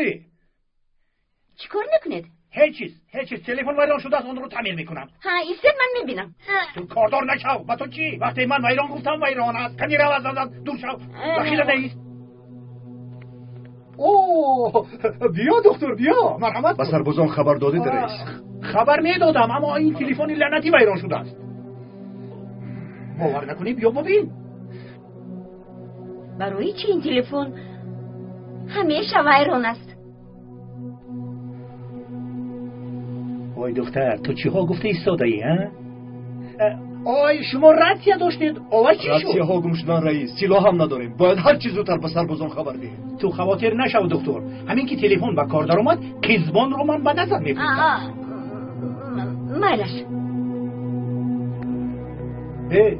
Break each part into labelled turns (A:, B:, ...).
A: کجایی؟
B: چیکار میکنید؟
A: هیچ چیز تلفن ویران شده است، اون رو تعمیر میکنم.
B: ها ایستد من میبینم.
A: تو کاردار نشو. با تو چی؟ وقتی من ویران گفتم ویران است. کنی رو از دور شو. دخیل نیست. اوه بیا دکتر بیا. مرحمت.
C: با سربازان خبر دادید رئیس؟
A: خبر میدادم اما این تلفن لعنتی ویران شده است. باور نکنی بیا ببین.
B: برای چی این تلفن همیشه ویران است؟
A: وای دختر تو چی ها گفته ایستاده ای ها؟ آی شما راتیا داشتید؟ آوای چی شد؟
C: راتیا ها گم شدن رئیس. سلاح هم نداریم. باید هر چیز زودتر به سربازان خبر دهیم.
A: تو خواطر نشو دکتر. همین که تلفن با کار در اومد قزبان رو من به نظر میفرستم.
B: مالش.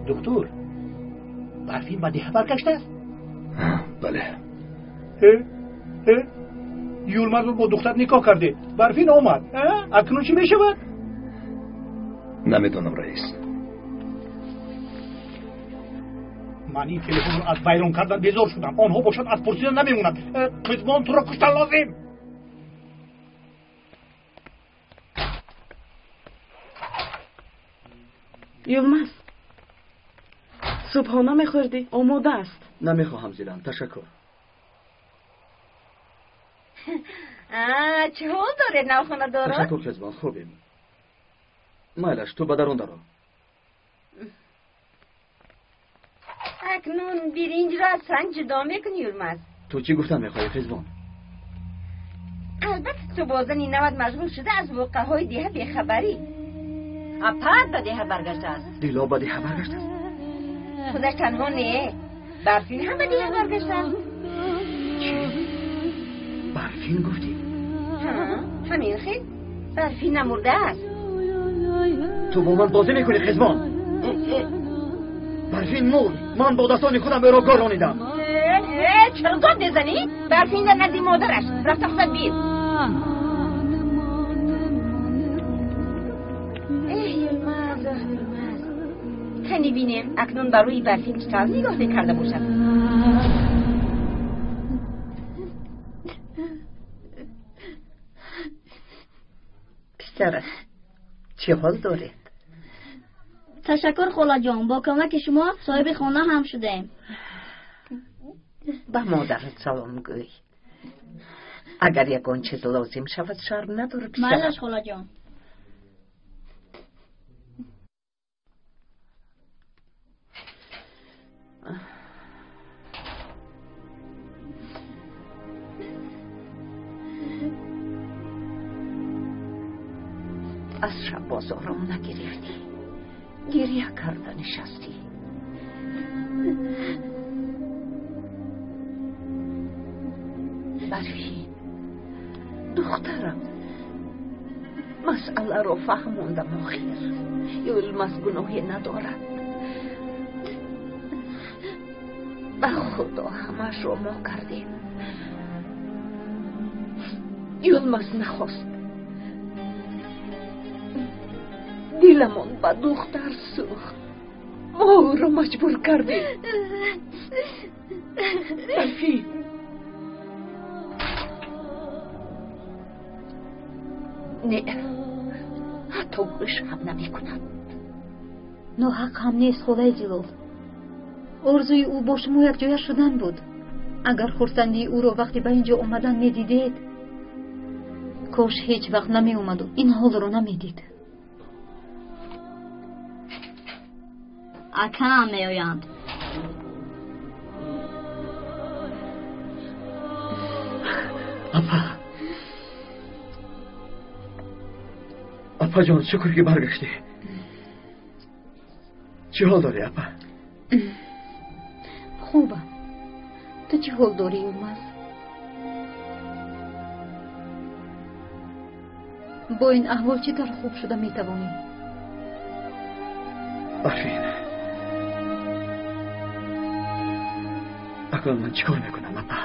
A: دکتر برفین با ده برگشته است؟
C: بله.
A: یولمرد رو با دختر نکاح کرده. برفین آمد. اکنون چی میشود؟
C: نمیدونم رئیس.
A: من این تلفن رو از ویران کردن بیزار شدم. آنها باشد از پرسیدن نمیمونند. قزبان تو را کشتن لازم.
D: یلمز صبحانه میخوردی؟ آماده است.
C: نمیخواهم زیرم. تشکر.
B: چه حال داره ناخونه داره؟
C: تشکر قزبان خوبیم. مایلش تو به درون درو.
B: اکنون برنج را از سنگ جدا میکنی یلمز.
C: تو چی گفتن میخوای قزبان؟
B: البته تو بازن این نوت مشغول شده از واقعه های دیه بیخبری. اپاد به دیه برگشته است.
C: دیلا به دیه برگشته است.
B: خودش تنها نه، برفین هم به دیه برگشته است.
C: چی؟ برفین گفتی؟
B: همین خیلی برفین نمورده است.
C: تو با من بازی میکنی قزبان؟ برفین مرد. من با دستان خودم به را گارانیدم.
B: چرا داد بزنی؟ برفین در نزدی مادرش رفت خودت بیر. یلمز کنی بینیم اکنون برای برفین چطور نگاه کرده باشد.
E: پسر چه حال دارید؟
F: تشکر خاله جان، با کمک شما صاحب خانه هم شدیم.
E: با مادرت سلام گوی. اگر یکان چیز لازم شود شرم نداره پسر.
F: مالش خاله جان.
E: از شب بازارم نگرفتی. گریه کرده نشستی. برفین دخترم مسئله رو فهموندم آخر. یلمز گناهی ندارد. به خدا همش رو ما کردیم. یلمز نخواست. دلمون با دختر سوخت. ما او رو مجبور کردیم. برفین نه، حتی گوش هم نمی کند.
F: ناحق هم نیست خدای جلال. آرزوی او با شما یک جای شدن بود. اگر خرسندی او رو وقتی به اینجا اومدن می دیدید، کاش هیچ وقت نمی اومد و این حال رو نمی دید. اکن هم می آیند.
C: اپا جان شکر که برگشتی. چه حال داری اپا؟
F: خوبم. تو چه حال داری یلمز؟ با این احوال چطور خوب شده می توانی؟
C: برفین اکنون من چیکار میکنم اپا؟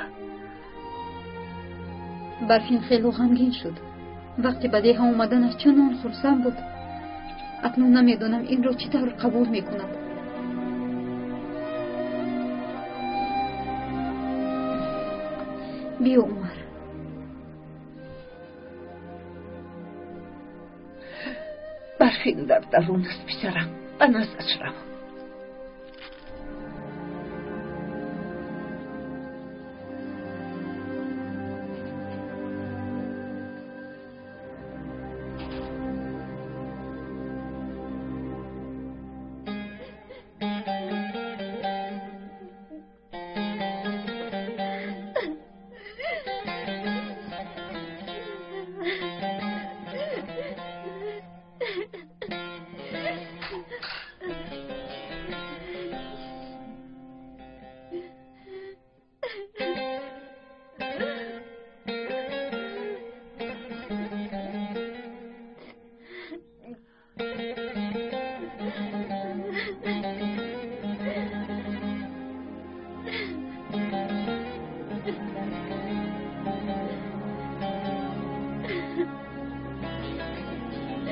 F: برفین خیلی غمگین شد. وقتی به دیه اومدنش چنان خرسند بود. اکنون نمیدونم این رو چطور قبول میکنم. بیا عمر،
E: برفین در درون است پسرم. به نزدش روم.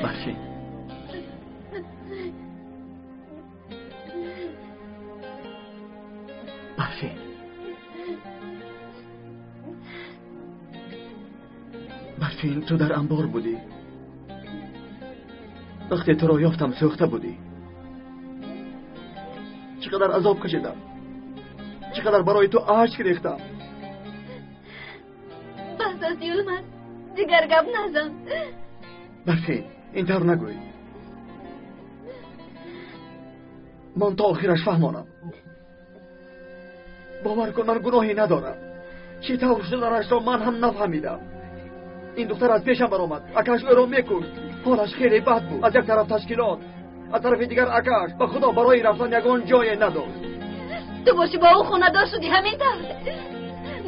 C: برفین برفین برفین تو در انبار بودی. وقتی تو را یافتم سوخته بودی. چقدر عذاب کشیدم. چقدر برای تو اشک ریختم.
F: بس از یلمز دیگر گپ نزن.
C: برفین اینطور نگوی. من تا آخرش فهمانم. باور کن من گناهی ندارم. چی طور شدنش را من هم نفهمیدم. این دختر از پیشم برآمد. اکاش او را میکشت. حالش خیلی بد بود. از یک طرف تشکیلات، از طرف دیگر اکاش. به خدا برای رفتن یگان جای نداشت.
F: تو باشی با او خونه دار شدی همین طور.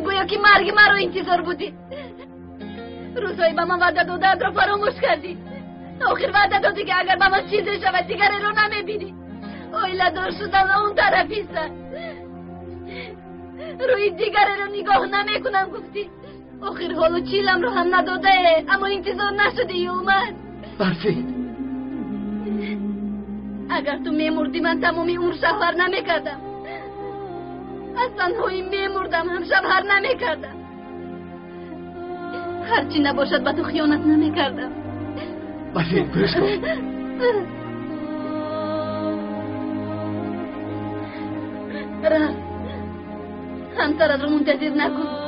F: گویا که مرگ مرا انتظار بودی. روزایی به من وعده دادت را فراموش کردی. آخر وعده دادی که اگر به من چیزی شود دیگر رو نمیبینی. آیله دار شدن اون طرفی سر. روی دیگر رو نگاه نمیکنم گفتی. آخر حالو چیلم رو هم نداده اما انتظار نشدی اومد.
C: برفین
F: اگر تو میمردی من تمامی عمر شوهر نمیکردم. از تنهایی میمردم هم شوهر نمیکردم. هرچی نباشد به تو خیانت نمیکردم.
C: برفین گوش کن.
F: رفت. همسرت رو منتظر نکن.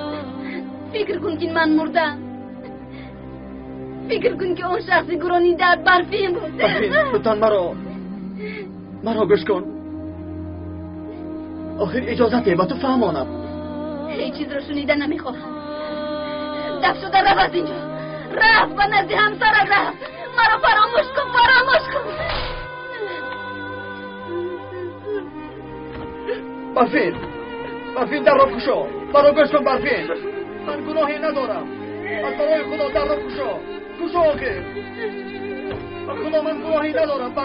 F: فکر کن که من مردم. فکر کن که اون شخصی گرانی در برفین بود.
C: برفین لطفاً مرا گوش کن. آخر اجازته با تو فهمانم.
F: هیچ چیز رو شنیده نمیخواهم. دفت شده رفت از اینجا. رفت و نزد همسرت رفت. مرا فراموش کن فراموش کن.
C: برفین در را کشا. مرا گوش کن برفین. من گناهی ندارم. از برای خدا در را کشا آخر. خدا من گناهی ندارم.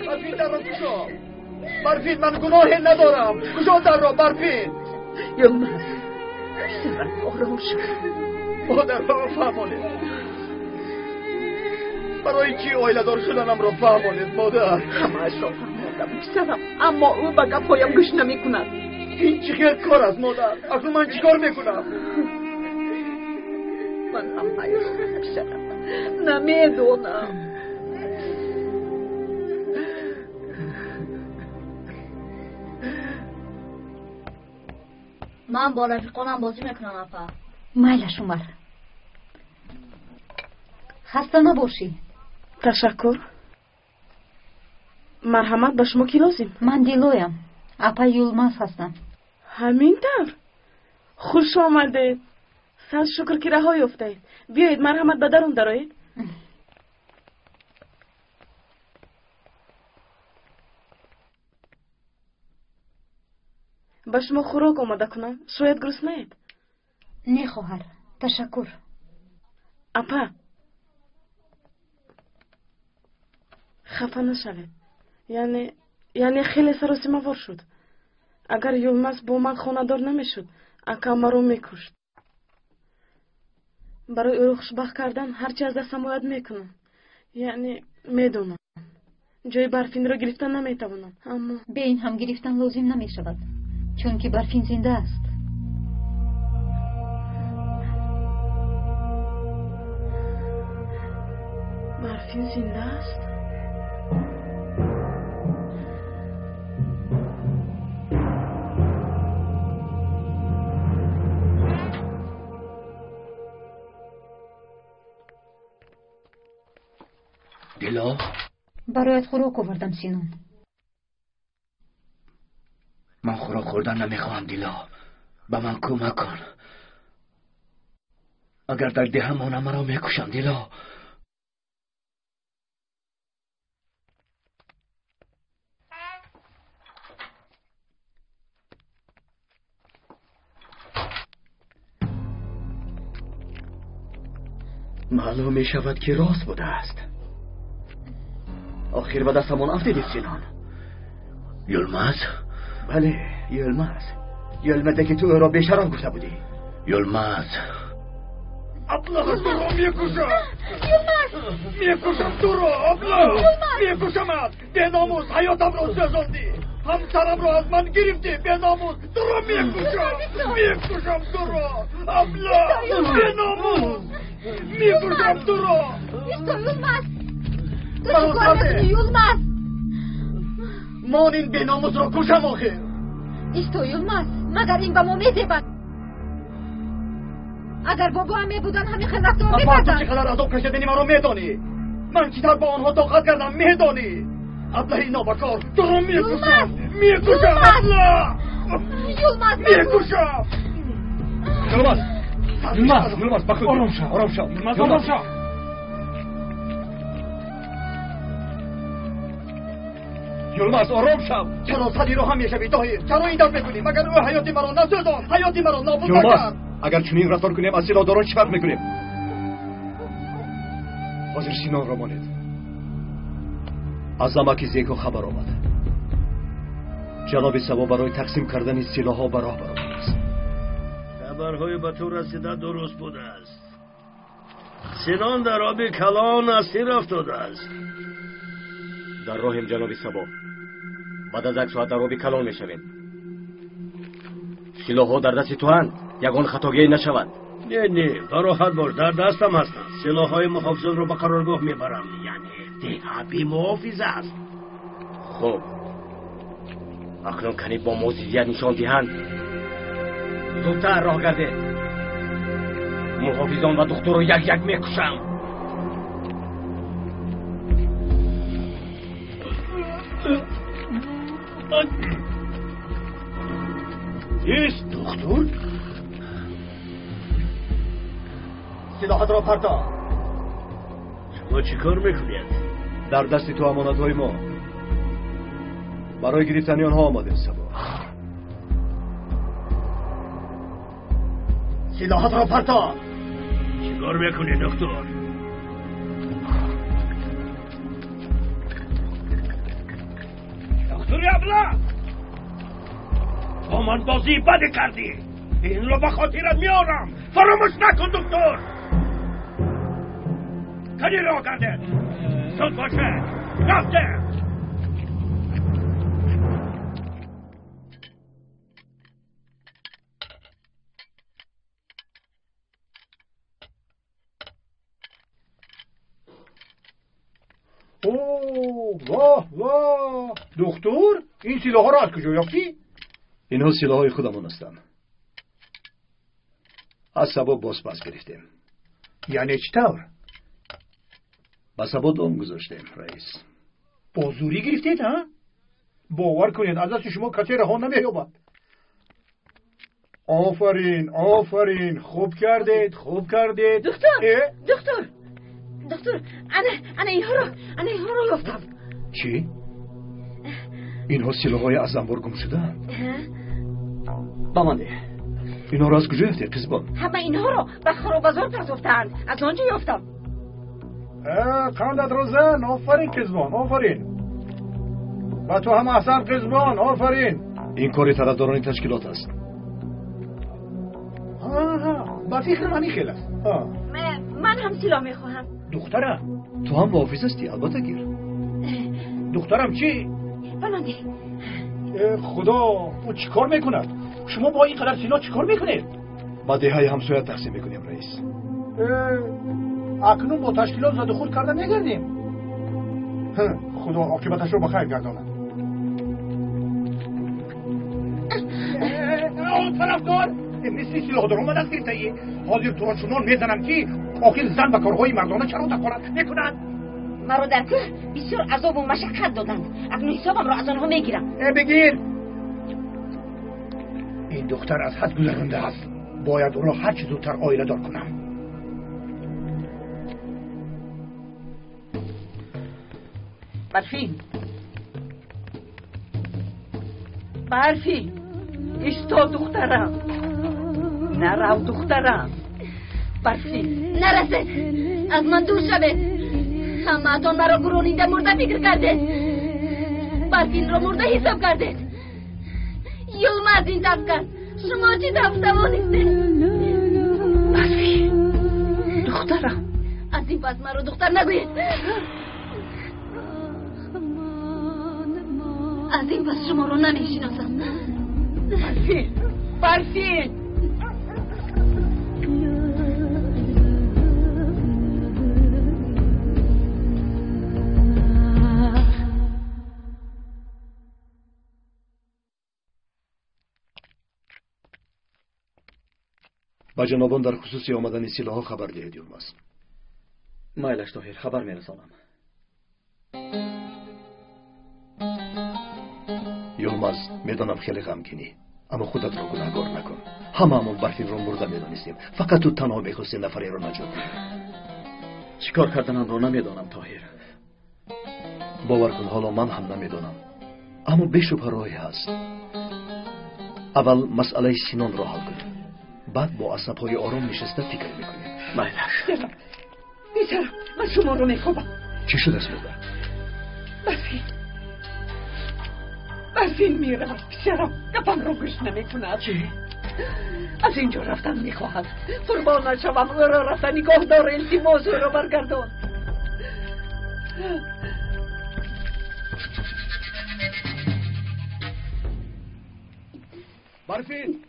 C: برفین در را کشا. برفین من گناهی ندارم. کشا در را برفین.
E: یلمز پسرم آرام شد.
C: مادر برا فهمانید. برای چی آیله دار شدنم را فهمانید مادر؟
E: همه اش را فهمیدم پسرم، اما او به گپایم گوش نمی کند.
C: این چی خیلی کار است مادر؟ اکنون من چی کار میکنم؟
E: من هم نیستم پسرم، نمیدونم.
B: من با رفیقانم بازی میکنم اپا.
F: مایلش اومر. خسته نباشی.
D: تشکر. مرحمت به شما کی لازم؟
F: من دیلویم. اپا یلمز هستم.
D: همین طور. خوش آمدید. صد شکر که رها یافتید. بیایید مرحمت به درون درآیید. به شما خوراک آماده کنم. شاید گرسنه‌اید.
F: نه خواهر، تشکر.
D: اپا خفه نشوید. یعنی خیلی سر و سیموار شد. اگر یلمز با من خانه دار نمیشد اکا مرا میکشت. برای او خوشبخت کردن هرچی از دستم باید میکنم. یعنی میدونم جای برفین را گرفتن نمیتوانم، اما
F: به این هم گرفتن لازم نمیشود، چون که برفین زنده است.
D: پس این زنده است؟
A: دیلا
F: برایت خوراک آوردم سینون.
A: من خوراک خوردن نمیخوام دیلا. به من کمک کن. اگر در دهه مانم مرا میکشم دیلا.
C: معلوم می شود که راست بوده است. آخر به دستمان افتادید سینان.
A: یلمز؟
C: بله یلمز. یلمزه که تو او را بیشرم گفته بودی.
A: یلمز
C: ابله تو را میکشم. میکشم تو را ابله. میکشمت. به ناموس حیاتم را سوزاندی. همسرم را از من گرفتی. به ناموس تو را میکشم. میکشم تو را ابله. به ناموس میکشم تو را.
B: ایستو یلمز. تو چیکار میکنی یلمز؟
C: من این به ناموس را کشم آخر.
B: ایستو یلمز. مگر این به ما میزیبد؟ اگر بابا هم میبودن همین خلق رو میکردن.
C: تو چقدر عذاب کشیدنی من رو میدانی. من چطور با آنها طاقت کردم میدانی. ابله نابکار تو رو میکشم. میکشم ابله.
B: یلمز
C: میکشم. یلمز بخود.
A: آرام شو. آرام شو.
C: آرام شو. یلمز آرام شو. چرا صدی رو هم میشوی دایی؟ چرا این دست میکنی؟ مگر او حیاتی مرا نسوزان. حیاتی مرا نابود نکرد. اگر چنین رفتار کنیم از سیلاداران چی فرق میکنیم؟ حاضر سینان را مانید. از زمکی زیکو خبر آمد. جناب سبا برای تقسیم کردن سلاح‌ها به راه برآمده است.
G: خبرهای به تو رسیده درست بوده است. سینان در آب کلان اسیر افتاده است.
C: در راهم جناب سبا. بعد از 1 ساعت در آب کلان میشویم. سلاح‌ها در دست تو هست. یگان خطاگی نشود.
G: نه راحت باش، در دستم هستند. سلاح‌های محافظان رو به قرارگاه میبرم. یعنی ده بی محافظ است.
C: خب اکنون کنید با موسیقیت نشان دهند. زودتر راه گرده. محافظان و دختر رو یک یک میکشم.
G: ایست
C: دختر؟ سلاحت را پرتا.
G: شما چی کار میکنید؟
C: در دست تو امانت‌های ما. برای گرفتن آنها آمدیم سبا. سلاحت را پرتا.
G: چی کار میکنی دکتر؟ دکتر ابله، با من بازی بده کردی. این رو به خاطرت میارم. فراموش نکن دکتر. کنی راه کرده. زود باشه. رفته.
A: واه دکتر این سلاح ها را از کجا یافتی؟
C: اینها سلاح‌های خودمون هستند. از سبا باز گرفتیم.
A: یعنی چطور؟
C: با سبا دام گذاشتیم رئیس.
A: با زوری گرفتید ها؟ باور کنید از دست شما کسی رها نمی‌یابد. آفرین خوب کردید.
B: دکتر انا اینها رو یافتم.
C: چی؟ اینها سلاح‌های از انبار گم شده‌اند. بمانده. اینها را از کجا یافتی قزبان؟
B: همه اینها رو به خرابازار پرتافتند. از آنجا یافتم.
A: قندت رو زن. آفرین قزبان آفرین. و تو هم احسن قزبان آفرین.
C: این کار طرفداران تشکیلات است.
A: با فکر من خیلی است.
B: من هم سلاح میخواهم.
A: دخترم
C: تو هم محافظ هستی البته گیر.
A: دخترم چی؟
B: بمانده.
A: خدا او چی کار میکند؟ شما با این قدر سلاح چی کار میکنید؟
C: با دههای همسایت تقسیم میکنیم رئیس.
A: اکنون با تشکیلات زد خود کردن نگردیم. خدا عاقبتش رو بخیر گرداند. طرفدار مثل سلاح در اومد از گرتایی حاضر تو را چنان میزنم که آخر زن و کارهای مردانه چرا دخالت میکنند.
B: مرا در کوه بسیار عذاب و مشقت دادند. اکنون حسابم را از آنها میگیرم.
A: بگیر. این دختر از حد گذرانده است. باید او را هر چه زودتر عائله دار کنم.
E: برفین ایستا دخترم، نرو دخترم. برفین
H: نرسد، از من دور شوه. همه اتان مرا گرونیده مرده فکر کرده. برفین را مرده حساب کرده. یلما از این طرف کرد. شما چی تفتوانیسته؟
E: برفین دخترم،
H: از این پس مرا دختر نگوید. از این پس شما رو نمیشناسم.
E: برفین
I: با جنابان در خصوص آمدن سلاح خبر دهید یلماز.
C: مایلش طاهر، خبر میرسانم.
I: یلماز، میدانم خیلی غمگینی، اما خودت را گناهکار نکن. هممون برفین را مرده میدانستیم، فقط تو تنها میخواستی نفری را نجات دهی.
C: چیکار کردنم را نمیدانم طاهر.
I: باور کن حالا من هم نمیدانم، اما بیشتر راهی هست. اول مسئله سینان را حل کنیم، بعد با عصب‌های آرام نشسته فکر میکنیم.
C: مایلش
E: بیچارم، من شما رو میخوابم.
I: چی شده است مادر؟
E: برفین میرم. بیچارم گپم رو گوش نمیکند. چی؟ از اینجا رفتن میخواهد. قربان شوم، او را رفتن نگاه دار. التماس او را برگردان.
I: برفین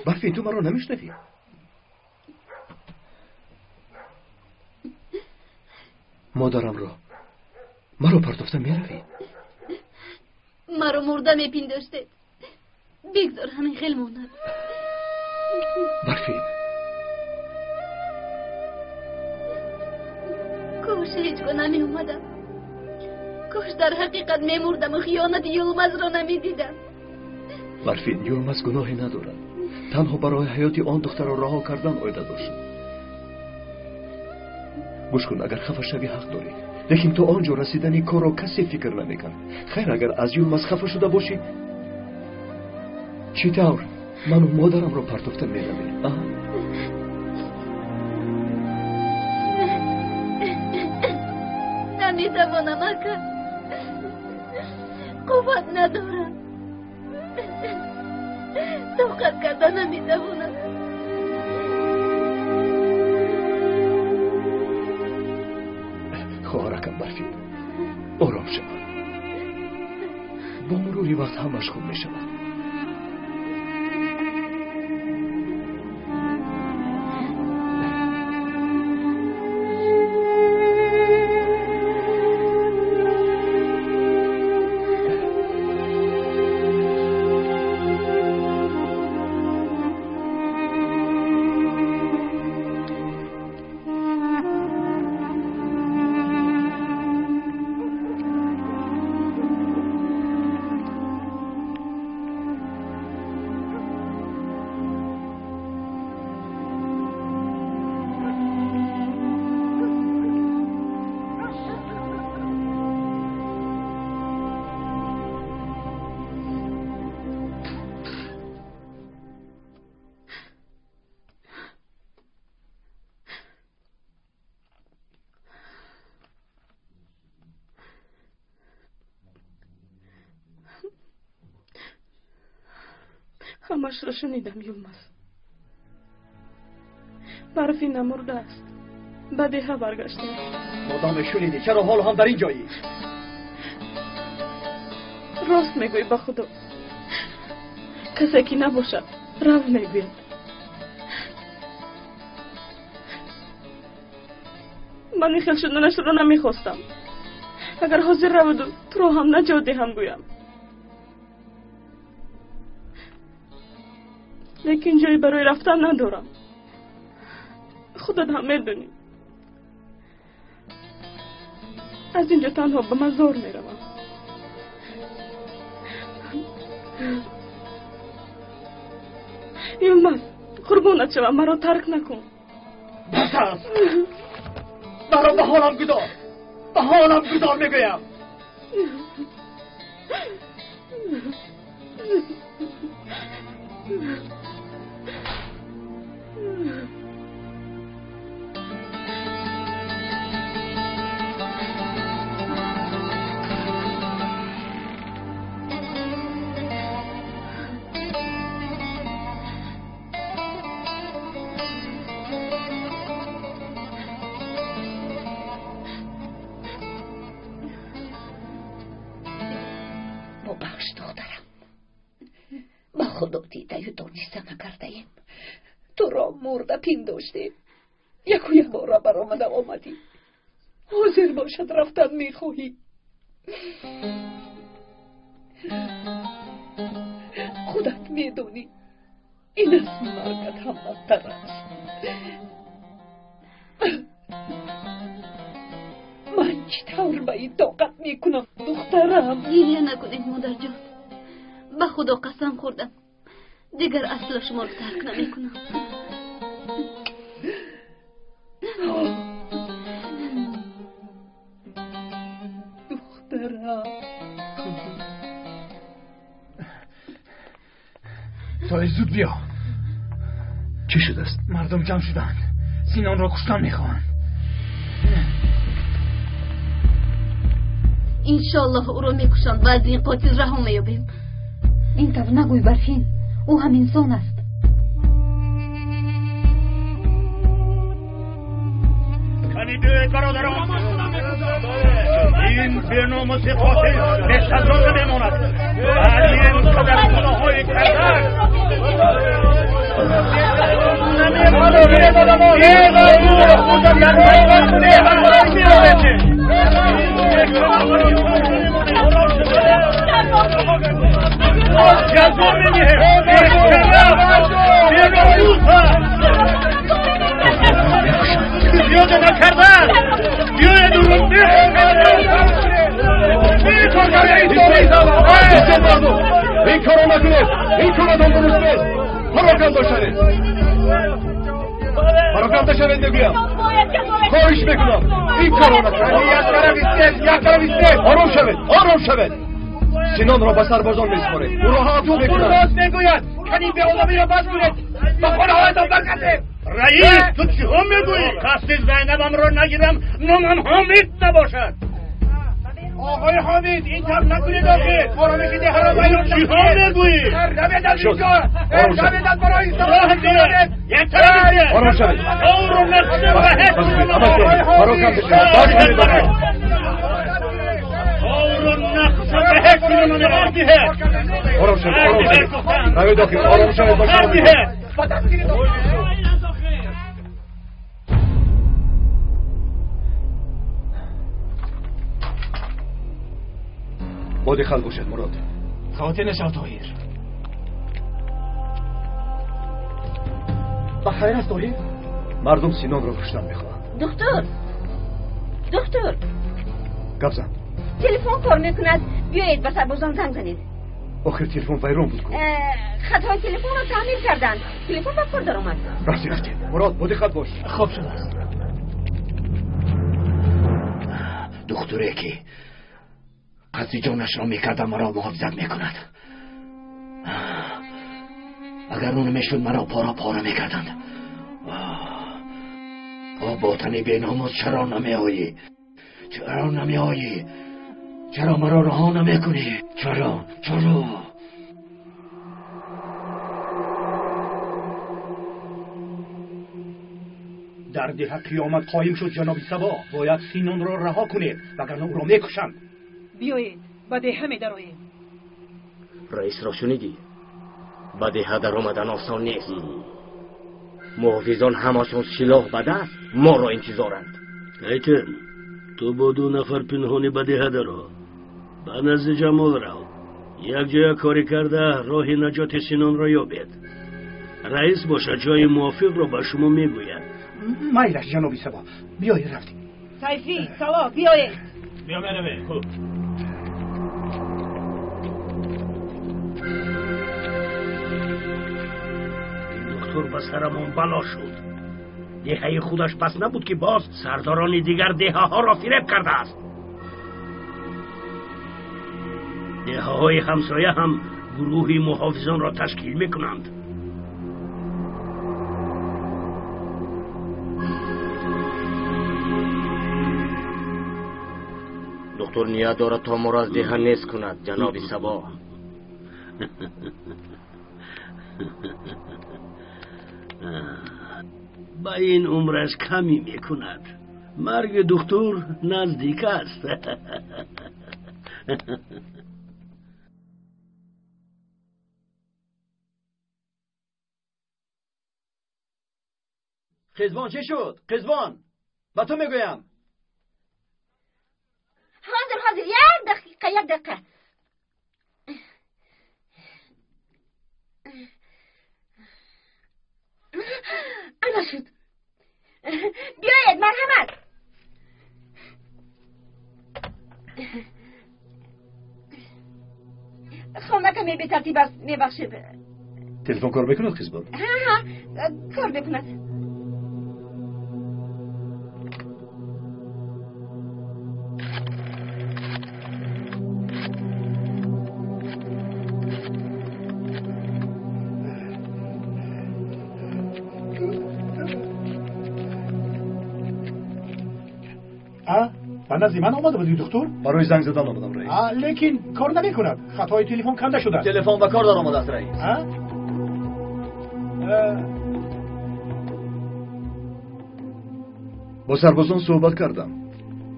I: برفین تو مرا نمیشنوی؟ مادرم را مرا پرتفته میروی؟
H: مرا مرده میپنداشته. بگذار همین خیلی موند.
I: برفین
H: کاش هیچ گاه نمی اومدم. کاش در حقیقت میمردم و خیانت یلماز را نمیدیدم.
I: برفین یلماز گناهی ندارد. تنها برای حیات آن دختر را رها کردن عایده داشت. گوش کن، اگر خفه شوی حق داری، لیکن تو آنجا رسیدنی کار را کسی فکر نمیکن. خیر اگر از یلماز خفه شده باشی چی طور من و مادرم را پرتفته میروی؟
H: نمیتوانم اکا، قوت ندارم، طاقت کردن نمیتوانم.
I: خواهرکم برفین آرام شود. با مروری وقت همش خوب می شود.
D: همش را شنیدم یلماز. برفین نمرده است. به دیه برگشته.
C: مادام شنیدی چرا حال هم در این جایی؟
D: راست میگوی به خدا. کسی که نباشد رو میگوید. من این خیل شدنش رو نمیخواستم. اگر حاضر رود تو رو هم نجات دهم گویم، لیکن جایی برای رفتن ندارم. خودت هم میدونی از اینجا تنها به مزار میروم. یلمز قربونت شوم، مرا ترک نکن.
A: بس است. مرا به حالم گذار، به حالم گذار میگویم.
E: ببخش دخترم، با خدا دیده و دانسته نکرده‌ایم. تو را مرده پنداشتیم، یک بار برآمده آمدی. حاضر باشد رفتن میخواهی. خودت میدونی این از مرگت هم بدتر است. من چطور به این طاقت میکنم دخترم؟
H: گریه نکنید مادر جان، به خدا قسم خوردم دیگر اصلا شما رو ترک نمیکنم.
E: دخترم
A: سایه زود بیا.
I: چی شده است؟
A: مردم جمع شدند، سینان را کشتن میخواهند.
H: انشالله او را میکشند و از این قاتل رها میابیم.
F: این طور نگوی برفین، او هم انسان است.
A: شنیدید برادران، این برنامه قاتل به سزا نمیماند. ولی این قدر گناه‌های کرده زیاده نکردن. بیاید او رو
I: این کارو نکنید، این کارو درست نیست. پراکنده شوید، پراکنده شوید بگویم. خواهش میکنم این کارو نکنید. یک طرف ایستید. آرام شوید، آرام شوید. سینان را به سربازان میسپارید، او را هاتو میکنند.
A: راست میگوید. کنی به آدمی را بس کنید، به خانه‌هایتان برگردید. رئیس تو چی ها میگویی؟ قصد زینبم را نگیرم نامم حامد نباشد. آقای حامد این طور نکنید آخه. ما را میگیده هر بیان چی ها میگویی؟ نمیدن اینجا، نمیدن برای ایسان راه دیگه. یک طرف ایسته.
I: آرام شوید.
A: او رو نقصه و حس
I: پراکنده شوید. آرام شوید، آرام شوید. روید داخل، آرام شوید باشید. بادی خل باشد مراد.
A: خاطر نشو طاهر.
C: بخیر است طاهر؟
I: مردم سینان را کشتن میخواهند.
B: دکتر
I: گپ زن.
B: تلفن کار میکند، بیایید به سربازان زنگ زنید.
I: آخر تلفن ویران بود.
B: خطای تلفن را تعمیر کردند. تلفن به کار در آمد.
I: راستی رفتی. مراد بادی خل باش.
A: خوب شده است.
G: دختره که قصد جانش را میکرد مرا محافظت میکند. اگر اون میشد مرا پارا میکردند. باطنی به ناموس چرا نمیایی؟ چرا مرا رها نمیکنی؟ چرا؟
A: در ده قیامت قایم شد جناب سبا. باید سینان را رها کنید وگرنه او را میکشند.
E: بیایید با ده همه دراییم.
G: رئیس را شنیدی؟
J: به ده در آمدن آسان نیست. محافظان همشون سلاح به دست ما را انتظارند.
G: ایتن تو با 2 نفر پنهانی به ده درو، به نزد جمال رو، یک جای کاری کرده راه نجات سینان را یابید. رئیس باشه جای موافق را به شما میگوید.
A: مایلش جنابی سبا، بیایی رفتیم.
B: سیفی سوا بیایی.
A: بیا برویم. خوب.
G: دکتر به سرمون بلا شد. دهه خودش پس نبود که باز سرداران دیگر دهه ها را فریب کرده است. دهه های همسایه هم گروهی محافظان را تشکیل میکنند.
J: دکتر نیت دارد تا ما را از دهه نیست کند جناب سبا.
G: با این عمرش کمی میکند. مرگ دکتر نزدیک است.
C: قزبان چه شد؟ قزبان با تو میگویم.
H: حاضر یک دقیقه انا شد. بیاید مرحمت. خونکم به ترتیب است میبخشید.
I: تلفن کار بکند قزبان؟
H: ها کار بکند.
A: من از من آمده بودی دکتر؟
I: برای زنگ زدن آمدم رئیس.
A: لیکن کار نمیکند. خطای تلفن کنده شده.
C: تلفن و کار دار آمده است رئیس.
I: با سربازان صحبت کردم.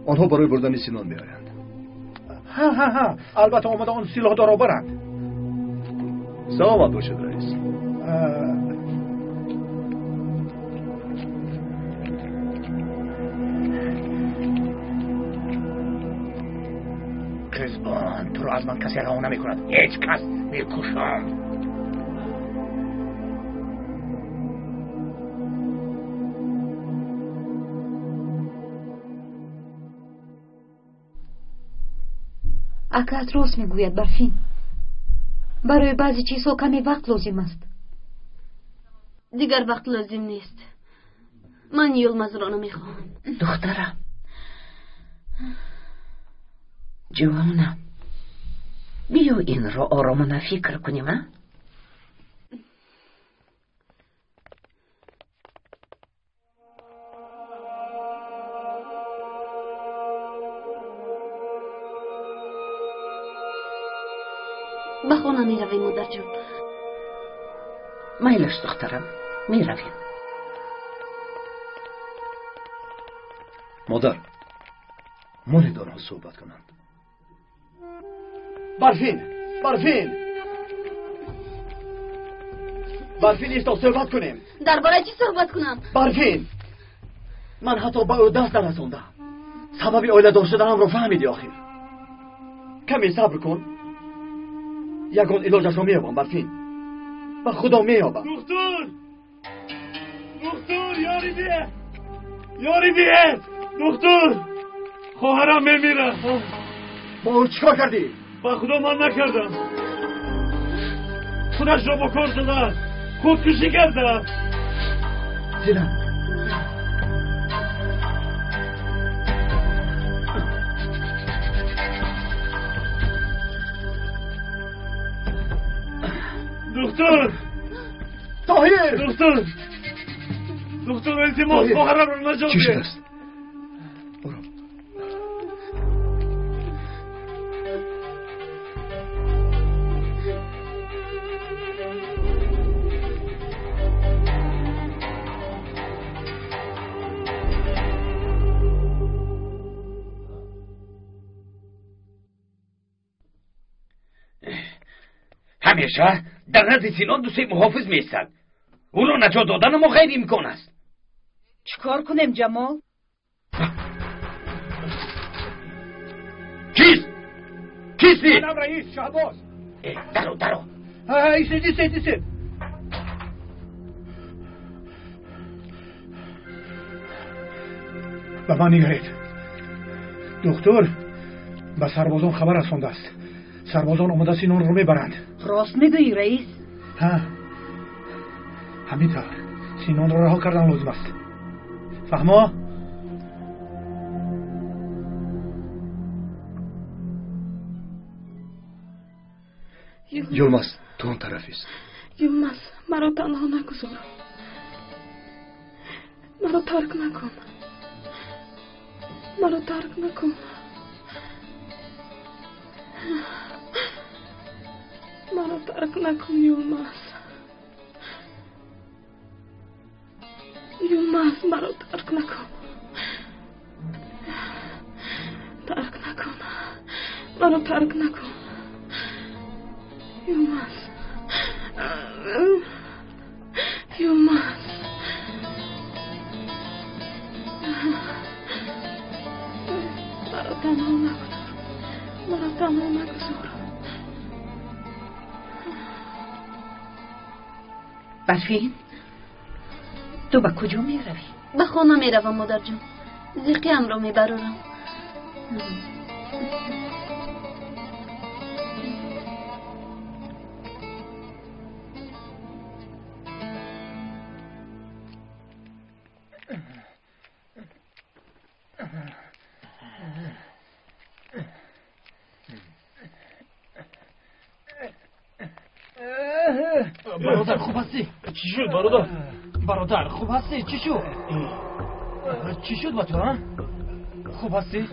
I: آنها برای بردن سینان میآیند.
A: ها البته آمده آن سلاح دار را برند.
I: سلامت باشد رئیس.
A: قزبان تو را از من کسی رها نمی کند. هیچ کس میکشم.
F: اکات راست میگوید برفین. برای بعضی چیزها کمی وقت لازم است.
H: دیگر وقت لازم نیست. من یلماز را نمیخواهم.
E: دخترم جوانم بیا این را آرامانه فکر کنیم.
H: به خانه می رویم مادر جون.
E: میلش دخترم می رویم.
I: مادر مولی دارها صحبت کنند.
C: برفین ایستا صحبت کنیم.
H: درباره چی صحبت کنم؟
C: برفین من حتی با او دست نرسوندم. سبب اوله دار شدنم رو فهمیدی آخر. کمی صبر کن. یگان علاجش رو میابم برفین. و خدا میابم.
G: دکتر یاری بیه دکتر خواهرم میمیره.
C: با او چیکار کردی؟
G: با خدا من نکردم. خودش را با کار زده. خودکشی کرده.
C: دیدم.
G: دکتر
C: طاهر
G: دکتر التماس خواهرم را نجات
I: چی شده
G: ده.
I: است؟ برو.
J: همیشه در نزد سینان دوست محافظ میستد. او را نجات دادن ما غیر امکان است.
F: چیکار کنیم جمال؟
J: کیستی؟
A: منم رئیس شهباز.
J: درو
A: ایسته. به من نگرید. دکتر به سربازان خبر رسانده است. سربازان آمده سینان رو میبرند.
F: راست میگویی رئیس؟
A: ها همینطور. سینان رو رها کردن لازم است. فهمو؟
I: یلماز تو اون طرفیست.
D: یلماز مرا تنها نگذار. مرا ترک نکن. مرا ترک نکن. مرا ترک نکن یلماز. یلماز مرا ترک نکن. ترک نکن. مرا ترک نکن. یلماز. یلماز. مرا تنها نگذار. مرا تنها نگذار.
E: برفین تو به کجا می روی؟
H: به خانه می روم مادر جان. زیقیم را می برارم.
C: برادر خوب هستی؟ چی شد برادر؟ برادر خوب هستی؟ چی شد؟ چی شد با تو ها؟ خوب هستی؟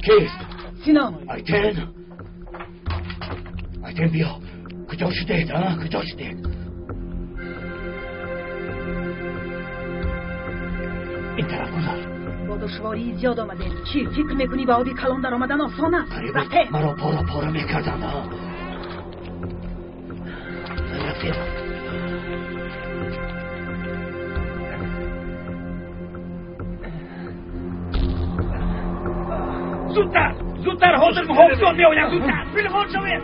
J: کیست؟
F: سینان.
J: ایتن بیا. کجا شدید ها؟ کجا شدید؟ این طرف گذار.
F: با دشواری زیاد آمدیم. چی فکر میکنی به آبی کلان در آمدن آسان است؟
J: قریبه مرا پارا میکردن ها. رفتیم. زودتر حاضر محافظان میآیند. زودتر فیلمان شوید.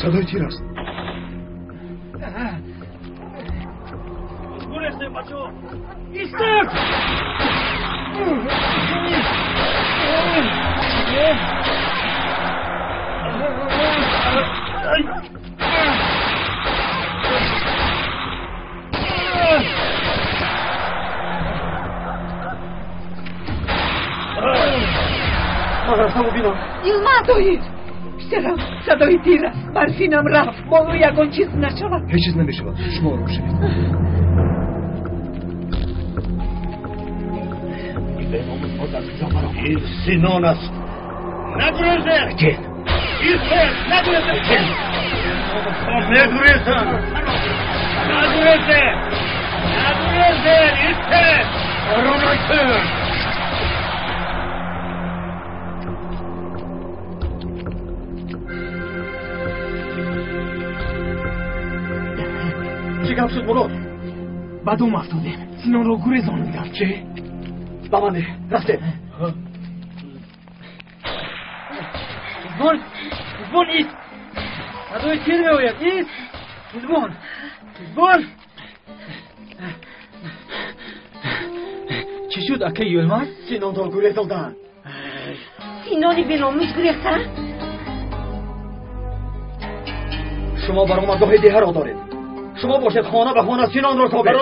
A: صدای تیر است.
J: گرسته بچو. ایستاد.
C: من رفتم و بینم.
E: یلماز دایید. پسرم صدای تیر است. برفینم رفت. با یکان چیز نشود.
I: هیچ چیز نمیشود. شما آروم شوید.
J: این سینان است. نگریزه. ایسته. نگریزه. ایسته. آرونایتر.
C: چی گپ شد مراد؟ بدوم افتادیم. سینان رو گریزانیدم. چی؟ با منه. رفته. زبون ایست. صدای تیر میآید. ایست. زبون. چی شد اکه یلماز؟ سینان را گریزاندن.
E: سینانی به ناموس گریختن؟
C: شما برآمدگاه دیه را دارید. شما باشید خانه به خانه سینان را تابید.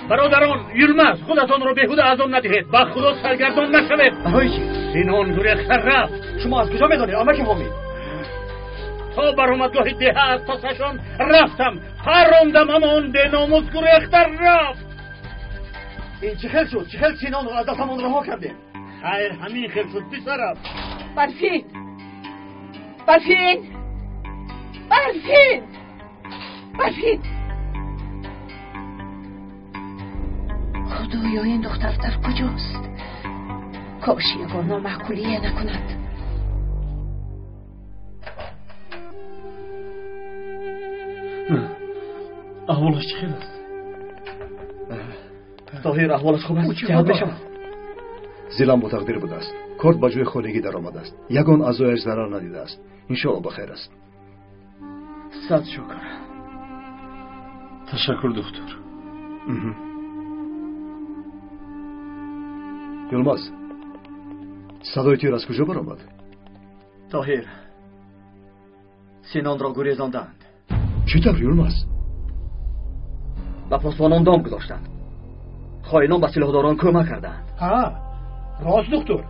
A: برادران یلماز خودتان را بیهوده از آن ندهید. با خدا سرگردان نشوید.
C: برای چی؟
A: سینان گریخته رفت.
C: شما از کجا میدانید؟ امک حامد.
A: تا برآمدگاه دیه از پسشان رفتم. پروندم اما آن به ناموس گریخته رفت.
C: این چه خیل شد؟ چه خیل سینان را از دستمان رها کردیم؟
A: خیر همین خیل شد پسرم.
E: برفین خدایا این دختر در کجاست؟
B: کاش یگان نامعقولیه نکند.
C: احوالش چه خیلی است؟ طاهر احوالش خوب است؟ چه حال بشم؟
I: زیلم با تقدیر بوده است. کرد با جوی خانگی در آمده است. یگان عضویش ضرر ندیده است. انشاءالله بخیر است.
C: صد شکر. تشکر دکتر.
I: یلماز، صدای تیر از کجا برآمد؟
C: طاهر، سینان را گریزاندند.
I: چطور یلماز؟
C: و پاسبانان دام گذاشتند. خائنان به سلاحداران کمک کردند.
A: ها، راست دکتر.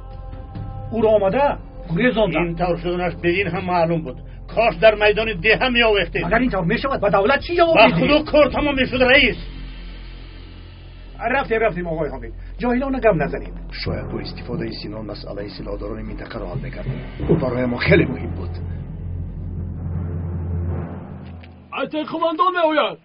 A: او را آمده گریزاندند. این طور شدنش به این هم معلوم بود. کاش در میدان ده هم میآویختیم.
C: اگر این طور میشود به دولت چی جواب میدید؟
A: با خود کار تمام میشد رئیس.
C: رفتیم آقای حامد. جاهلانه گم نزنیم.
I: شاید با استفاده سینان مسئله سلاحداران منطقه را حل میکردیم. او برای ما خیلی مهم بود.
K: اتک خماندان میآید.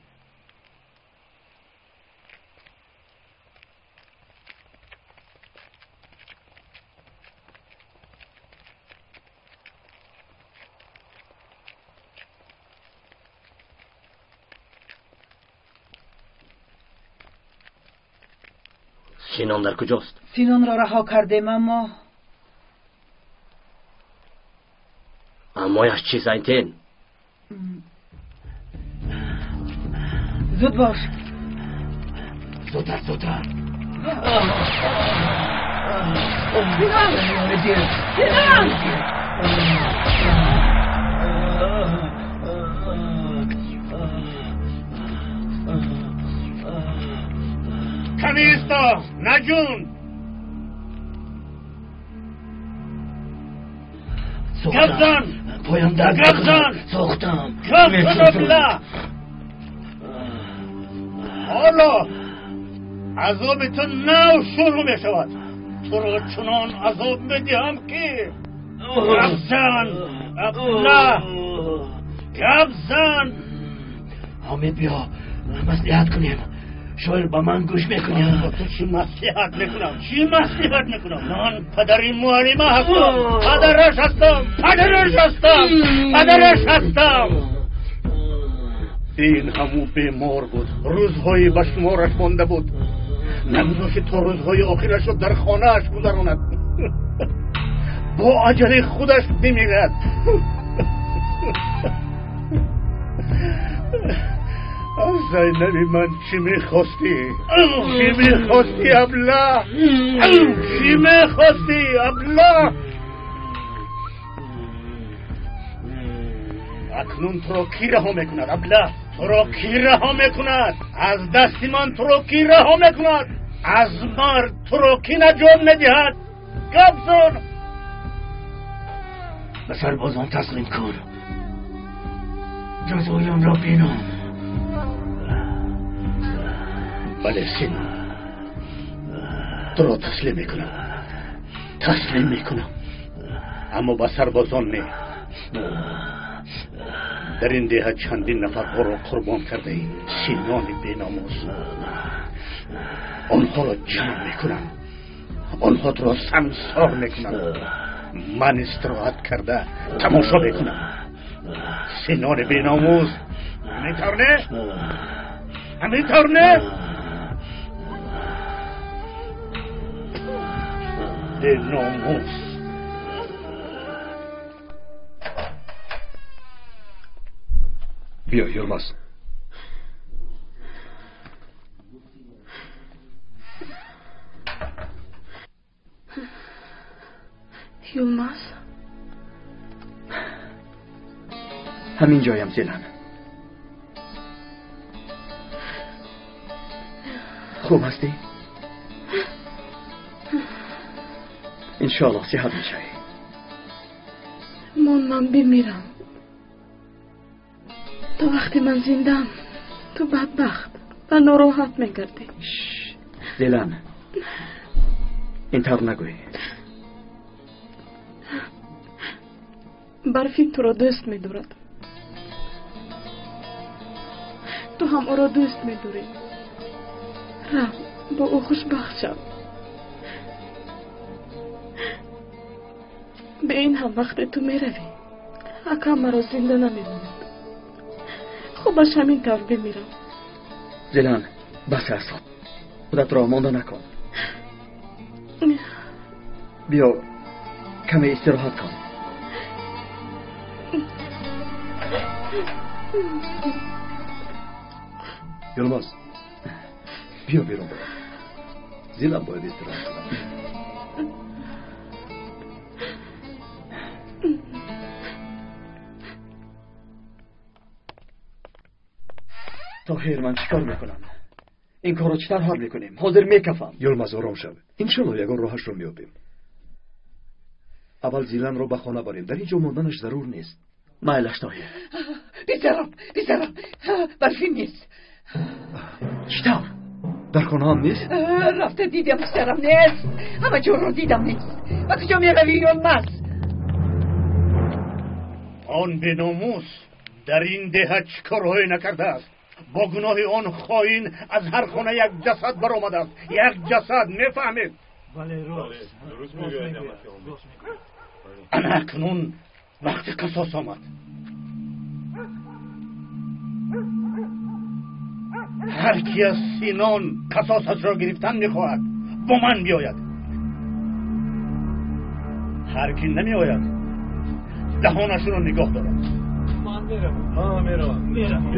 J: سینان در کجاست؟
L: سینان را رها کردیم
J: امایش چی زینتین؟
L: زود باش.
J: زودتر
L: سینان!
A: کمیستا نجون گبزن
G: پایم درد
A: گبزن
G: ساختم
A: گبزن بلا حالا عذاب تو نو شروع می شود. تو را چنان عذاب میدهم که گبزن ابلا گبزن.
G: حامد بیا مصلحت کنیم. شاید با من گوش میکنیم.
A: تو چی مصلحت میکنم؟ من پدری معلمه هستم. پدرش هستم. این همو بیمار بود. روزهایی به شمارش مانده بود. نمی‌دونست تا روزهای آخرش رو در خانه‌اش گذراند. با اجل خودش بمیرد. از زینبی من چی میخواستی ابله؟ چی میخواستی ابله؟ اکنون تو را کی رها میکند ابله؟ تو را کی رها میکند؟ از دست من تو را کی رها میکند؟ از مرد تو را کی نجات میدهد؟ گبزن
G: به سربازان تسلیم کن. جزایم را بینم.
A: بله سینان، تو را تسلیم میکنم اما با سربازان نه. در این ده چندین نفرها را قربان کرده ای سینان بیناموس. آنها را جمع میکنم، آنها تو را سنگسار میکنم. من استراحت کرده تماشا میکنم. سینان بیناموس همینطور نه؟ بیناموس.
I: بیا یلماز.
D: یلماز
C: همین جایم زیلم. خوب هستی؟ انشاءالله صحت میشوی.
D: من بمیرم. تا وقتی من زندم تو بدبخت و ناراحت میگردی.
C: زیلم اینطور نگوی.
D: برفی تو را دوست می‌دارد. تو هم او را دوست می‌داری. با او خوشبخت شو. به این هم وقت تو میروی اکا مرا زنده نمیمونه. خوبش همین طور بمیرم.
C: زیلان بس است. خودت را مانده نکن. بیا کمی استراحت کن.
I: یلماز بیا بیرون برو. زیلان باید استراحت کنم.
C: طاهر من چیکار میکنم؟ این کارو چطور حل میکنیم؟ حاضر میکفم.
I: یلماز آرام شو. انشالله یگان راهش رو میابیم. اول زیلان رو به خانه بریم. در اینجا موندنش ضرور نیست.
C: مایلش طاهر.
E: بیزارم برفی نیست.
C: چطور؟ در خانه هم نیست؟
E: رفته دیدم بیزارم نیست. همه جور رو دیدم نیست. و کجا میروی یلماز؟
A: آن به ناموس در این ده چیکارهایی نکرده است؟ با گناه آن خائن از هر خانه یک جسد برآمده است. یک جسد، میفهمید؟
K: بله درست میگوید.
A: اکنون وقت قصاص آمد. هر کی از سینان قصاصش را گرفتن میخواهد با من بیاید. هر کی نمیآید دهانشون رو نگاه دارم.
K: من میرم.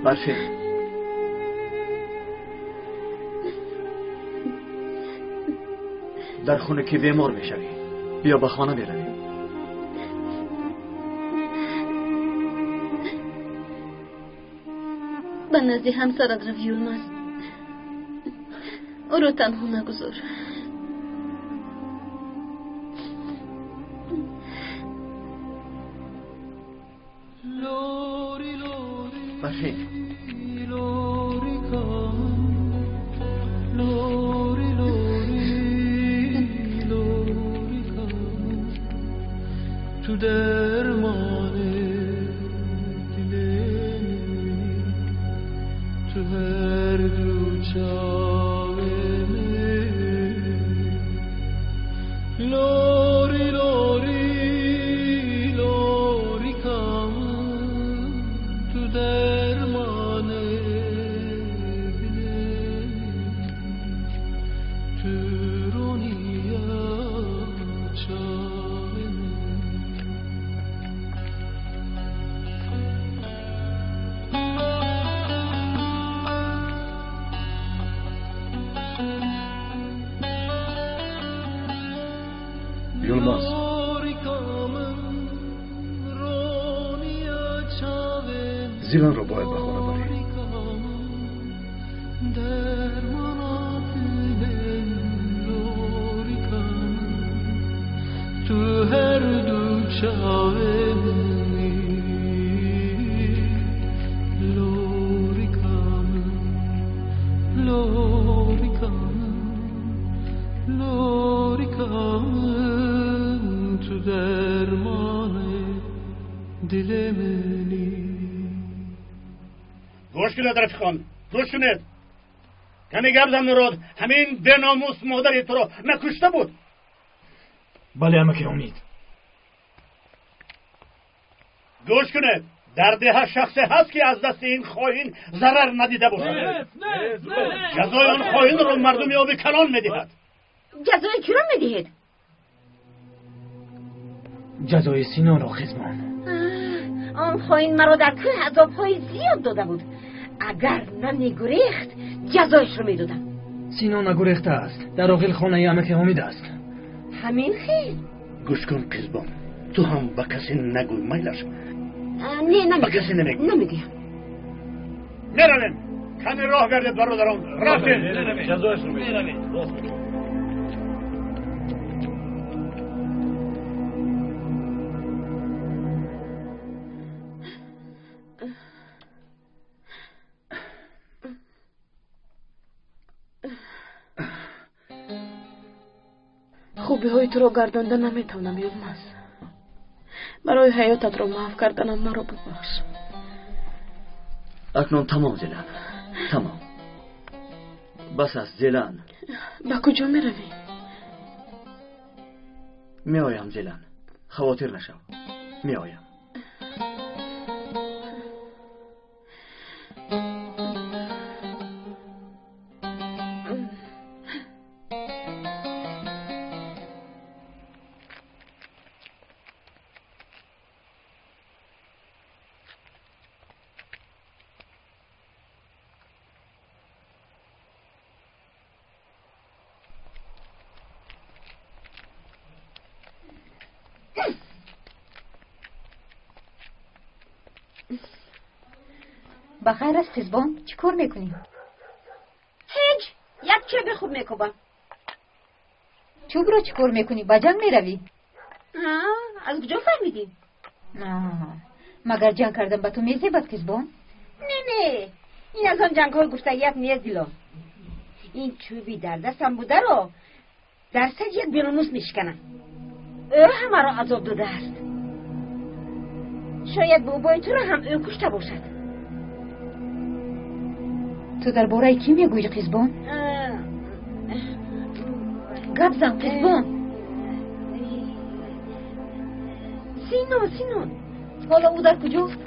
C: برفی. در خونه که بیمار میشوی. بیا به خانه بروی.
H: به نزد همسرت روی یلماز. او رو تنها نگذار.
C: برفی.
M: تو درمان دلمی تو هر دو چاوه لوری لوری لوری کام تو درمان دلمی تو رونیا چاوه
I: یلماز زیلان رو باید به خانه بریم.
M: تو هر دو چاوه لوری کامن لوری کامن لوری کامن تو درمان دل منی.
A: گوش کنید رفیقان، گوش کنید. کمی گپ زن همین به ناموس مادر تو رو نکشته بود.
K: بله امک امید.
A: گوش کنید. در ده شخص هست که از دست این خائن ضرر ندیده باشد. جزای آن خائن را مردم آب کلان میدهد.
B: جزای کی را میدهید؟
N: جزای سینان را خزمان.
B: آن خائن مرا در کوه عذاب‌های زیاد داده بود. اگر نمیگریخت جزایش را میدادم.
N: سینان نگریخته است. در داخل خانه عمک حمید است.
B: همین خیر.
A: گوش کن قزبان، تو هم با کسی نگوی میلش.
B: نه
A: با کسی
B: نمیگویم.
A: میرویم. کمی راه گردید برادران. رفتیم.
K: جزایش رو میدهید.
D: خوبی های تو رو گردانده نمیتونم یلماز. برای حیاتت رو معاف کردنم مرا ببخش.
C: اکنون تمام زیلان، تمام. بس است زیلان.
D: با کجا می روی؟
C: می آیم زیلان، خواطر نشو. می آیم.
F: بخیر است قزبان، چی کار میکنی؟
B: هیچ، یک چوب خوب میکوبم.
F: چوب را چی کار میکنی؟ با جنگ میروی؟
B: از کجا فهمیدی؟
F: مگر جنگ کردن با تو میزیبد قزبان؟
B: نه این از آن جنگ های گفتگیت نیست دیلا. این چوبی در دستم بوده رو در سر یک بیرونوس میشکنم. او همه را عذاب داده است. شاید بابای تو را هم او کشته باشد.
F: تو در باره کی میگویی قزبان؟ گپ زن قزبان.
B: سینون
F: حالا او در کجاست؟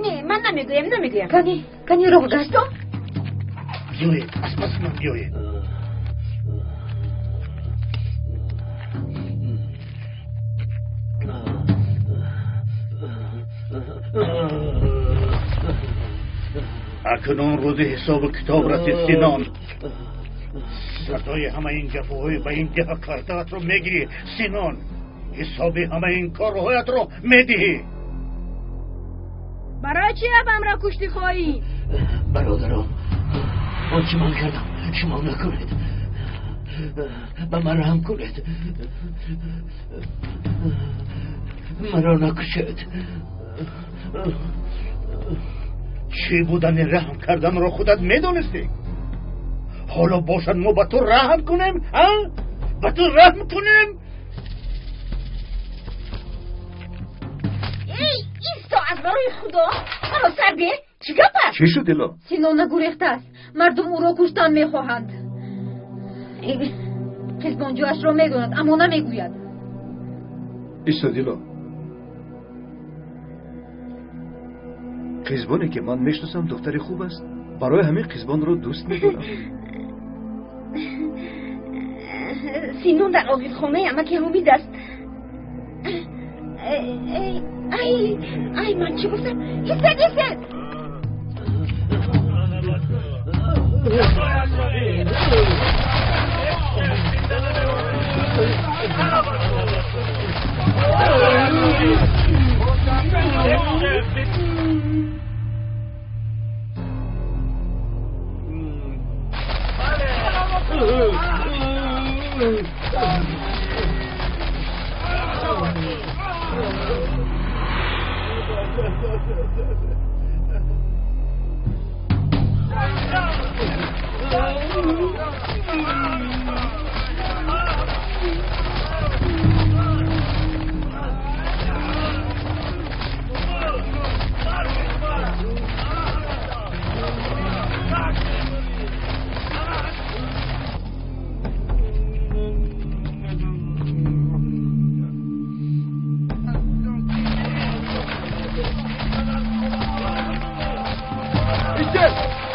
B: نه من نمیگویم.
F: کنی رو گشت؟
A: بیایید از پس من بیایید. اکنون روز حساب کتاب رسید سینان. سزای همه این جفاهای به این ده کارتات رو میگیری سینان. حساب همه این کارهایت رو میدهی.
H: برای چی ابم را کشتی خواهی؟
G: برادران، آنچه من کردم شما نکنید. به من رحم کنید. مرا نکشید.
A: چی بودن رحم کردن رو خودت میدونستی؟ حالا باشد ما به تو رحم کنیم؟ به تو رحم کنیم؟
B: ایستا از برای خدا مرا سر بیر. چی گپ؟
C: چی شد دیلا؟
F: سینان نگریخته است. مردم او را کشتن میخواهند. قزبان جوش را میداند اما نمیگوید.
C: ایستا دیلا. قزبانی که من میشناسم دختری خوب است. برای همین قزبان رو دوست میدارم.
B: سینون در آقیل خانه عمک حمید است. ای من چی گفتم؟ ایسته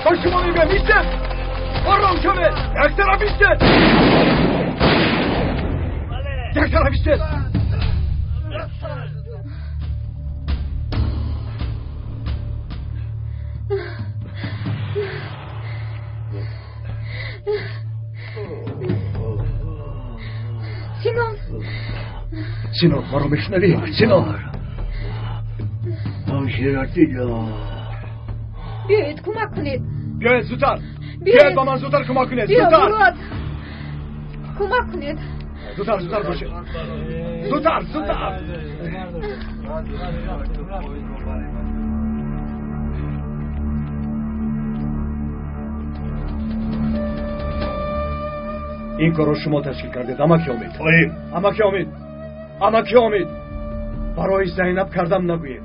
C: تا شما میگه میشه آرام شده یک طرف میشه یک طرف میشه سینون ما رو میشنوی سینون
G: آشراتی دار
F: بیایید کمک کنید
C: بیایید زودتر بیایید با من زودتر کمک کنید زودتر
F: کمک کنید
C: زودتر باشه زودتر این کار رو شما تشکیل کردید اما که امید برای زینب کردم نگویید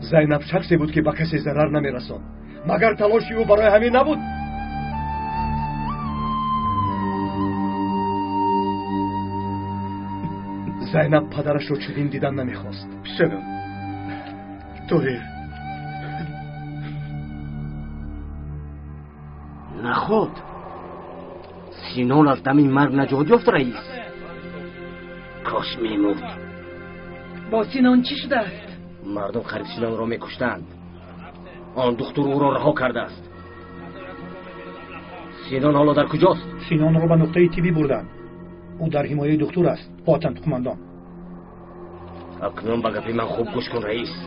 C: زینب شخصی بود که با کسی ضرر نمیرساند مگر تلاشی او برای همین نبود زینب پدرش رو چنین دیدن نمیخواست
G: سنم توهیر
J: نخود سینون از دم این مرگ نجات یافت رئیس کاش میمود
L: با سینون چی شده است؟
J: مردم خرید سینون را میکشتند آن دختر او را رها کرده است سینون حالا در کجاست؟
N: سینون را به نقطه تیبی بردند او در حمایه دکتر است پاتن قماندان
J: اکنون به گپی من خوب گوش کن رئیس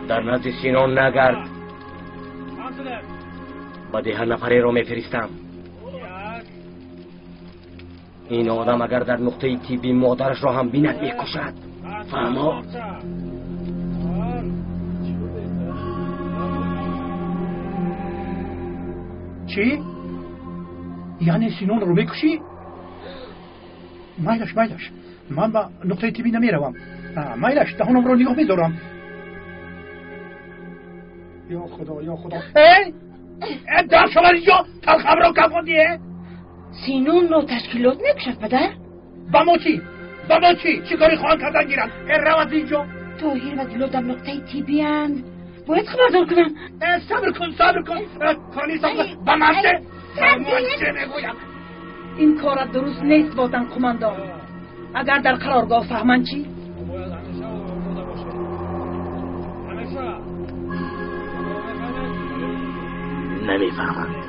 J: در نزد سینون نگرد به 10 نفره را میفرستم این آدم اگر در نقطه تیبی مادرش را هم بیند میکشد فهماد
N: چی؟ یعنی سینون رو میکشی؟ مایلش من به نقطه تیبی نمیروم مایلش دهانم رو نگاه میدارم یا خدا
A: در شما اینجا تلخم رو کفاندیه
B: سینون رو تشکیلات نکشد پدر؟
A: با ما چی؟ چی کاری خواهان کردن گیرن؟ رو از اینجا
B: طاهر و دیلو در نقطه تیبی هند باید خبردار کنم
A: صبر کن کانی صبر با من چه میگویم
L: این کار درست نیست باتن قماندان اگر در قرارگاه فهمن چی؟
J: نمیفهمند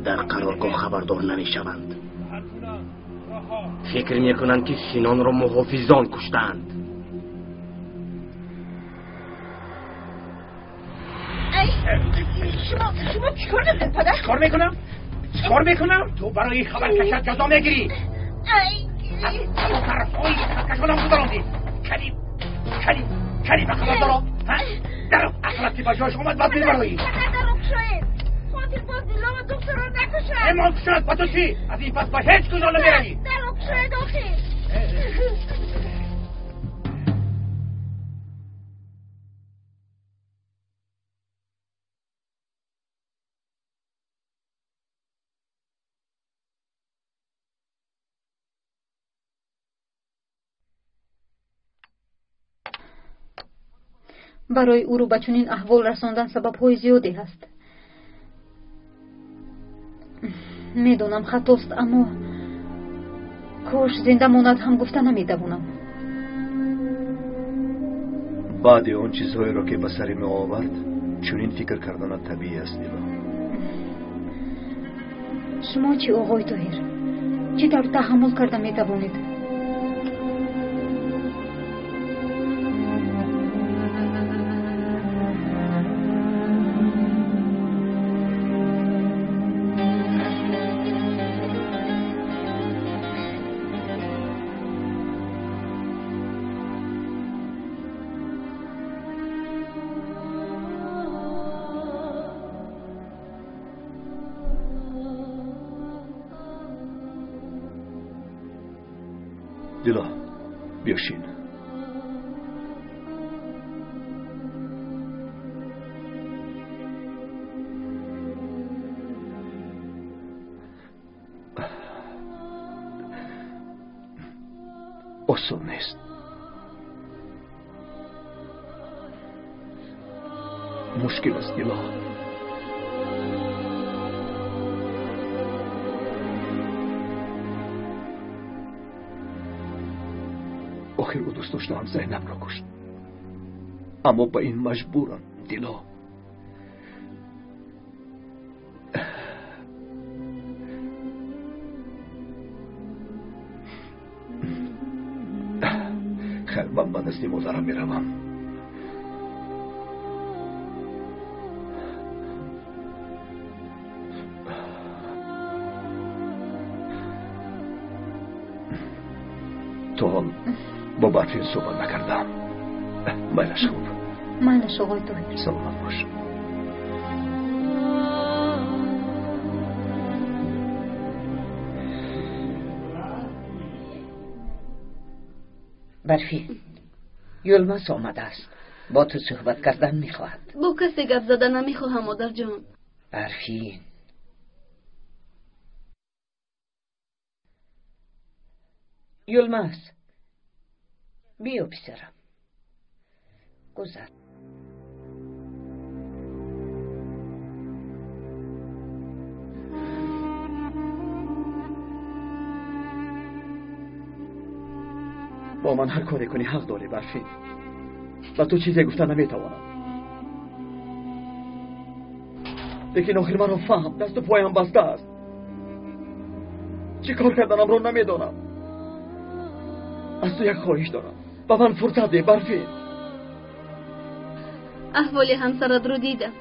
J: در قرارگاه خبردار نمیشوند فکر میکنند که سینان را محافظان کشتند
B: شما چیکار نمیدید پدر؟
A: چیکار میکنم؟ تو برای خبر کشت جزا میگیری از طرفهای کشانم گذراندی کلی به خبر دارم درم اخلاق که بجاش آمد باید بیر برایی
H: خاطر باز دیلا و دکتر رو نکشد
A: امان کشد با تو چی؟ از این پس با هیچ کجا نمیرایی
H: درم شاید آخی
F: برای او رو به چنین احوال رساندن سبب‌های زیادی هست میدونم خطاست اما کاش زنده ماند هم گفته نمیتوانم
I: بعد اون چیزهایی را که به سر می آورد چنین فکر کردن طبیعی است دیلا
F: شما چی آقای طاهر چطور تحمل کرده میتوانید
I: دیلا بیاشین آسان نیست مشکل است دیلا. آخر او دوست داشتم زینب را کشت، اما به این مجبورم دیلا. خیر، من به نزد مادرم میروم. تو هم با برفین صحبت نکردم. میلش خوب.
F: میلش آقای طاهر.
I: سلامت باش.
E: برفی، یلماس آمده است. با تو صحبت کردن میخواهد.
H: با کسی گپ زدن نمیخواهم مادر جان.
E: برفی، یلماس، بیا پسرم. گذر.
C: با من هر کاری کنی حق داری برفی، و تو چیزی گفتن نمیتوانم. لیکن آخر من رو فهم، دست و پایم بسته است. چی کار کردنم رو نمیدانم. از تو یک خواهش دارم، با من فرصت ده برفی.
H: احوال همسرت رو دیدم،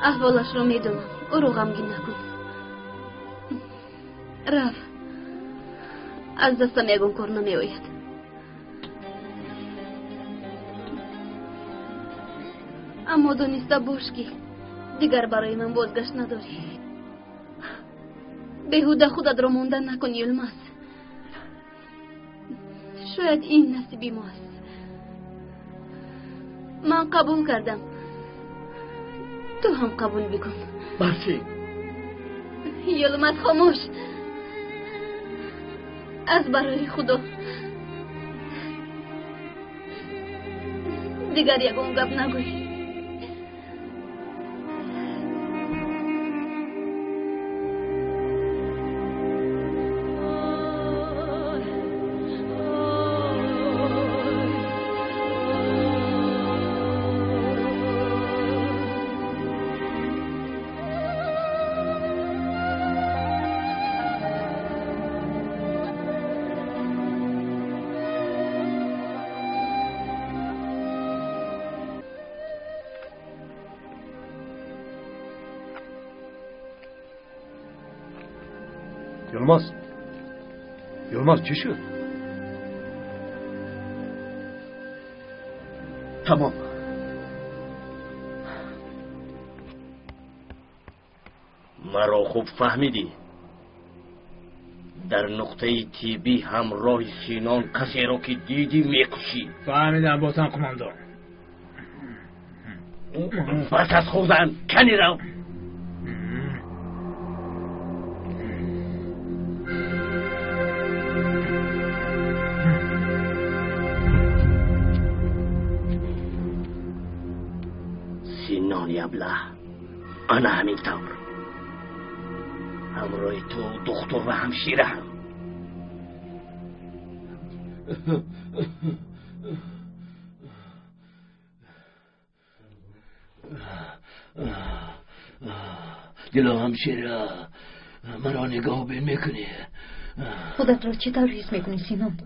H: احوالش رو میدونم. او رو غمگین نکن. رفت، از دستم یکون کار نمی آید. اما دانسته باش که دیگر برای من بازگشت نداری. بیهوده خودت را موندن نکن یلماس. شاید این نصیبی ماست. من قبول کردم، تو هم قبول بکن.
C: برفی.
H: یلماس خاموش. از برای خدا دیگر یکون گپ نگوی.
I: یلماس چی شد؟
C: تمام.
G: مرا خوب فهمیدی؟ در نقطه تیبی همراه سینان کسی را که دیدی میکشی.
K: فهمیدم باتن کماندان.
G: پس از خوزن کنی رو. سینان یبله، انا همین طور همراه تو دختر و همشیره هم. دلو همشیره، مرا نگاه بین میکنی.
F: خودت را چطور حس میکنی سینان؟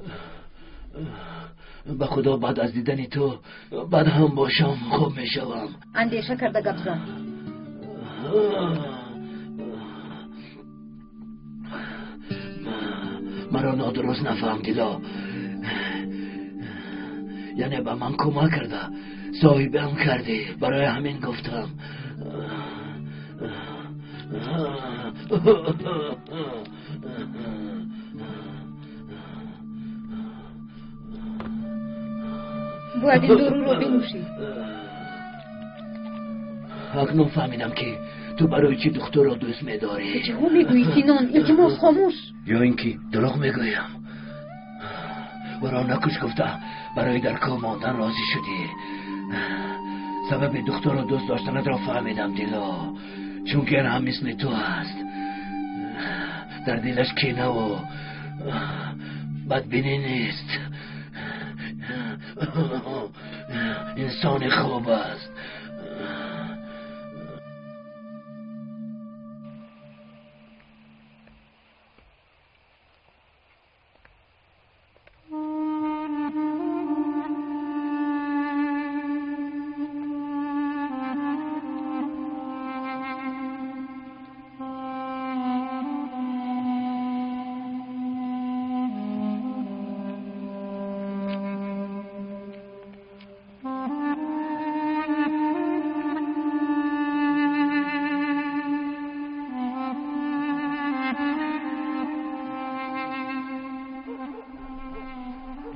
G: به خدا بعد از دیدن تو بعد هم باشم خوب میشوم.
F: اندیشه کرده گپ زن.
G: مرا نادرست نفهمیدی. یعنی به من کمک کرده، صاحبم کردی، برای همین گفتم.
F: باید این دورو رو بنوشی.
G: اکنون فهمیدم که تو برای چی دختر را دوست میداری.
F: چه هم میگویی سینان؟ التماس خاموش.
G: یا اینکه دروغ میگویم. برا نکش گفته برای در کار ماندن راضی شدی. سبب دختر و دوست داشتنت را فهمیدم دیلا، چون که هم مثل تو است، در دلش کینه و بدبینی نیست، انسان خوب است.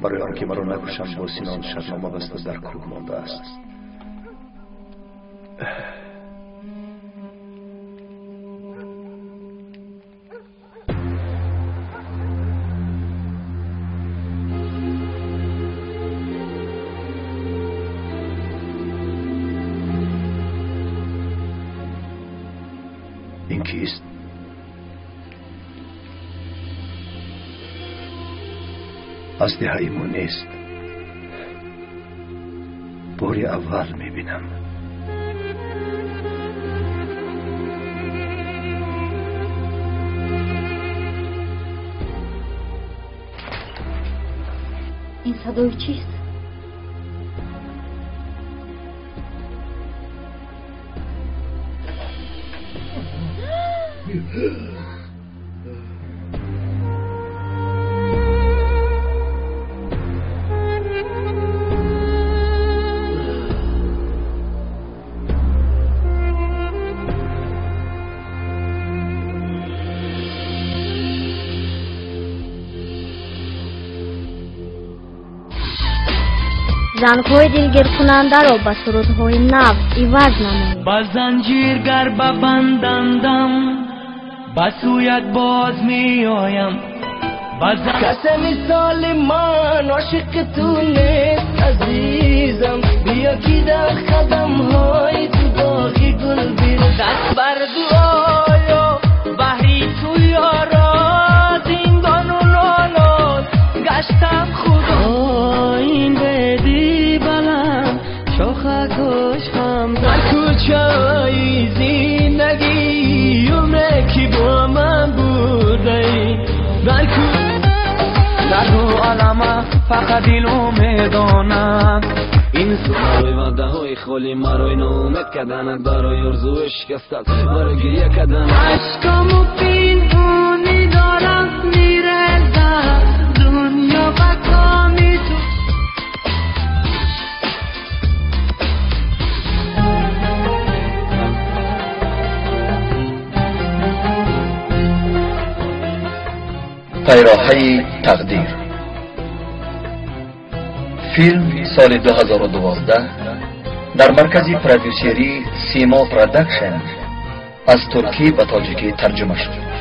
I: برای آنکه مرا نکشم با سینان شرنامه بسته در کوه مانده است. این کیست؟ از دهایمون نیست. باری اول میبینم.
F: این صدای چیست؟
O: زنگ‌های دلگیر کننده را به سرودهای نو عوض نمایید.
M: با زنجیر گر ببندندم به سویت باز می آیم. کسی مثال من عاشق تو نیست عزیزم. بیا که در قدم‌های تو داغی گل بیرم. دست بر دعایا بحری تو یارا زندان و نالان گشتم خدا. این بدی بلند شاخکش هم در کوچه‌های زندگی عمره که با من بودی. در دو عالم فقط دلو میدانم این سوال وعده های خالی مرا ناامید کردند برای آرزو شکستت مرا گریه کردند. عشقمو پنهانی دارم میرزد دنیا و کامی تو.
I: پیراهه تقدیر. فیلم سال 2012 در مرکز پرودوسری سیما پرودکشن از ترکی به تاجیکی ترجمه شد.